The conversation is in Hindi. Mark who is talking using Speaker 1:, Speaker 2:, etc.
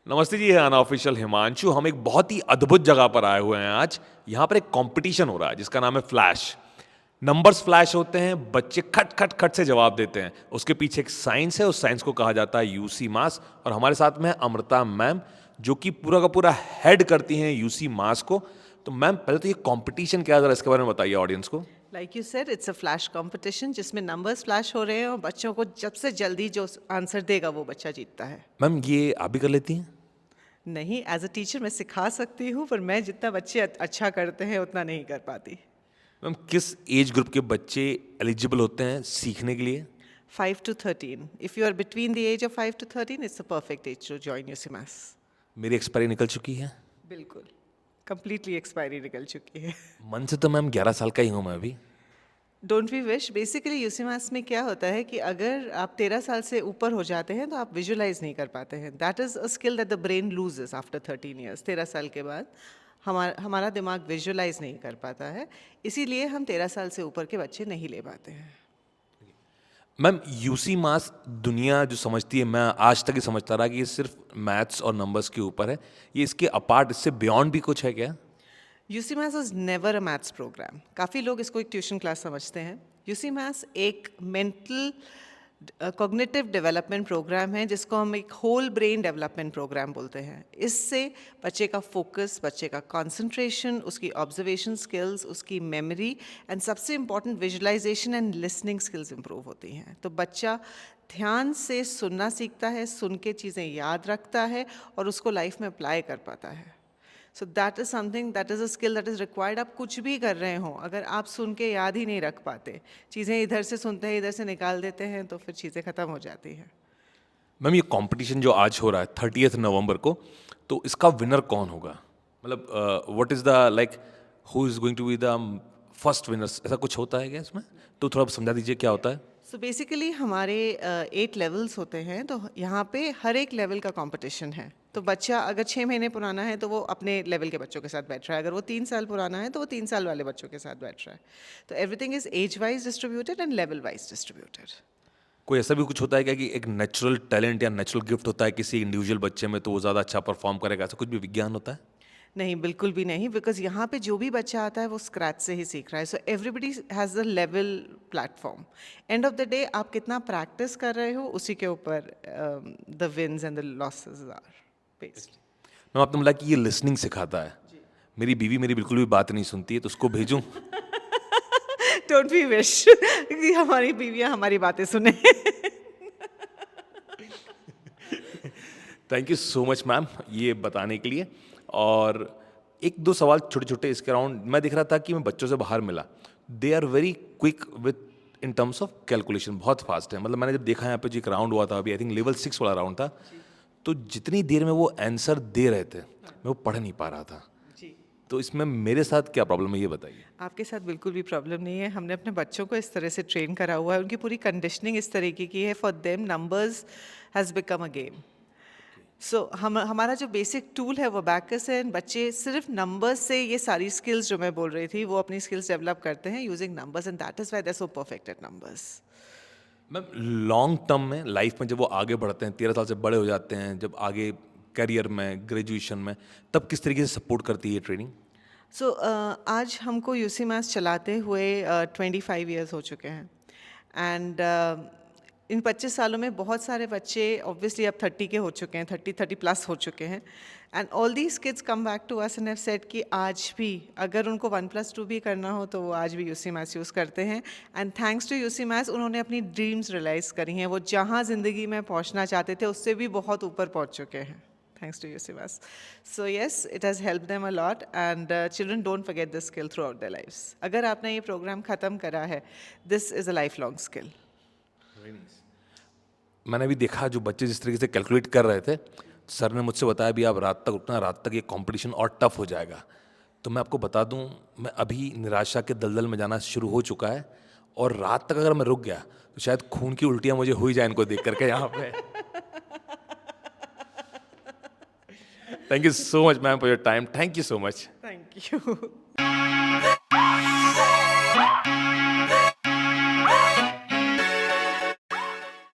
Speaker 1: नमस्ते जी, है अनऑफिशियल हिमांशु। हम एक बहुत ही अद्भुत जगह पर आए हुए हैं आज। यहाँ पर एक कंपटीशन हो रहा है जिसका नाम है फ्लैश। नंबर्स फ्लैश होते हैं, बच्चे खट खट खट से जवाब देते हैं। उसके पीछे एक साइंस है, उस साइंस को कहा जाता है यूसी मास। और हमारे साथ में है अमृता मैम, जो कि पूरा का पूरा हेड करती हैं यूसी मास को। तो मैम, पहले तो ये कंपटीशन क्या है, जरा इसके बारे में बताइए ऑडियंस को।
Speaker 2: Like you said it's a flash competition जिसमें नंबर्स फ्लैश हो रहे हैं और बच्चों को जब से जल्दी जो आंसर देगा वो बच्चा जीतता है।
Speaker 1: मैम, ये आप भी कर लेती हैं?
Speaker 2: नहीं, एज अ टीचर मैं सिखा सकती हूँ, पर मैं जितना बच्चे अच्छा करते हैं उतना नहीं कर पाती।
Speaker 1: मैम, किस एज ग्रुप के बच्चे एलिजिबल होते हैं सीखने के लिए?
Speaker 2: 5 to 13. If you are between the age of 5 to 13 it's a perfect age to join UCMAS.
Speaker 1: मेरी एक्सपायरी निकल चुकी है।
Speaker 2: बिल्कुल, कंप्लीटली एक्सपायरी निकल चुकी है।
Speaker 1: मन से तो मैम 11 साल का ही हूँ मैं अभी।
Speaker 2: Don't we wish. Basically UCMAS में क्या होता है कि अगर आप 13 साल से ऊपर हो जाते हैं तो आप विजुलाइज नहीं कर पाते हैं। That is a skill that the brain loses after 13 years. 13 साल के बाद हमारा दिमाग विजुलाइज नहीं कर पाता है, इसीलिए हम 13 साल से ऊपर के बच्चे नहीं ले पाते हैं।
Speaker 1: मैम, यूसी मास दुनिया जो समझती है, मैं आज तक ही समझता रहा कि ये सिर्फ मैथ्स और नंबर्स के ऊपर है। ये इसके अपार्ट, इससे बियॉन्ड भी कुछ है क्या?
Speaker 2: UCMAS is never a maths programme. काफ़ी लोग इसको एक ट्यूशन क्लास समझते हैं। यूसीमास एक मेंटल कॉग्निटिव डेवलपमेंट प्रोग्राम है जिसको हम एक होल ब्रेन डेवलपमेंट प्रोग्राम बोलते हैं। इससे बच्चे का फोकस, बच्चे का कंसंट्रेशन, उसकी ऑब्जर्वेशन स्किल्स, उसकी मेमोरी एंड सबसे important visualisation and listening skills improve होती हैं। तो बच्चा ध्यान से सुनना सीखता है, सुन के चीज़ें याद रखता है और उसको लाइफ में अप्लाई कर पाता है। So that is something, that is a skill that is required. आप कुछ भी कर रहे हो, अगर आप सुन के याद ही नहीं रख पाते, चीज़ें इधर से सुनते हैं इधर से निकाल देते हैं, तो फिर चीज़ें ख़त्म हो जाती हैं।
Speaker 1: मैम, ये कंपटीशन जो आज हो रहा है 30th नवंबर को, तो इसका विनर कौन होगा? मतलब what is the like, who is going to be the first winners, ऐसा कुछ होता है क्या इसमें? तो थोड़ा समझा दीजिए क्या होता है।
Speaker 2: सो बेसिकली हमारे 8 लेवल्स होते हैं, तो यहाँ पे हर एक लेवल का कंपटीशन है। तो बच्चा अगर 6 महीने पुराना है तो वो अपने लेवल के बच्चों के साथ बैठ रहा है, अगर वो 3 साल पुराना है तो वो 3 साल वाले बच्चों के साथ बैठ रहा है। तो everything is age wise distributed and level wise distributed.
Speaker 1: कोई ऐसा भी कुछ होता है क्या कि एक नेचुरल टैलेंट या नेचुरल गिफ्ट होता है किसी इंडिविजुअल बच्चे में, तो वो ज़्यादा अच्छा परफॉर्म करेगा, ऐसा कुछ भी विज्ञान होता है?
Speaker 2: नहीं, बिल्कुल भी नहीं, बिकॉज़ यहाँ पे जो भी बच्चा आता है वो स्क्रैच से ही सीख रहा है। So everybody has a level platform. End of the day आप कितना प्रैक्टिस कर रहे हो उसी के ऊपर the wins and the losses are based.
Speaker 1: Ma'am, आपने बोला कि ये लिसनिंग सिखाता है। मेरी बीवी मेरी बिल्कुल भी बात नहीं सुनती है, तो उसको भेजूं?
Speaker 2: डोंट वी विश कि हमारी बीवियाँ हमारी बातें सुने।
Speaker 1: Thank you so much ma'am, ये बताने के लिए। और एक दो सवाल छोटे छोटे इसके अराउंड। मैं देख रहा था कि मैं बच्चों से बाहर मिला, they are very quick with in terms of calculation, बहुत फास्ट है। मतलब मैंने जब देखा यहाँ पे जो एक राउंड हुआ था अभी, आई थिंक लेवल 6 वाला राउंड था, तो जितनी देर में वो आंसर दे रहे थे मैं वो पढ़ नहीं पा रहा था।
Speaker 2: जी,
Speaker 1: तो इसमें मेरे साथ क्या प्रॉब्लम है, ये बताइए।
Speaker 2: आपके साथ बिल्कुल भी प्रॉब्लम नहीं है। हमने अपने बच्चों को इस तरह से ट्रेन करा हुआ है, उनकी पूरी कंडीशनिंग इस तरीके की है। For them numbers has become a game. So हमारा जो बेसिक टूल है वो बैकस है। बच्चे सिर्फ नंबर्स से ये सारी स्किल्स जो मैं बोल रही थी वो अपनी स्किल्स डेवलप करते हैं using numbers, and that is why they are so perfect at numbers.
Speaker 1: Ma'am, long term में लाइफ में जब वो आगे बढ़ते हैं, 13 साल से बड़े हो जाते हैं, जब आगे करियर में, ग्रेजुएशन में, तब किस तरीके से सपोर्ट करती है ट्रेनिंग?
Speaker 2: सो आज हमको यूसी मैथ्स चलाते हुए 25 ईयर्स हो चुके हैं। एंड इन 25 सालों में बहुत सारे बच्चे ऑब्वियसली अब 30 के हो चुके हैं, 30 प्लस हो चुके हैं। And all these kids come back to us and have said कि आज भी अगर उनको 1+2 भी करना हो तो वो आज भी यूसी मैथ्स यूज़ करते हैं। And thanks to UC maths उन्होंने अपनी ड्रीम्स रियलाइज़ करी हैं। वो जहाँ ज़िंदगी में पहुँचना चाहते थे उससे भी बहुत ऊपर पहुँच चुके हैं, thanks to UCMAS. So yes, it has helped them a lot, and children don't forget this skill throughout their lives. अगर आपने ये प्रोग्राम ख़त्म करा है, this is a lifelong skill.
Speaker 1: मैंने भी देखा जो बच्चे जिस तरीके से कैलकुलेट कर रहे थे, सर ने मुझसे बताया भी आप रात तक उठना, रात तक ये कंपटीशन और टफ हो जाएगा। तो मैं आपको बता दूं, मैं अभी निराशा के दलदल में जाना शुरू हो चुका है। और रात तक अगर मैं रुक गया तो शायद खून की उल्टियां मुझे हो ही जाए इनको देख करके यहाँ पे। Thank you so much ma'am for your time, thank you so much.
Speaker 2: Thank you.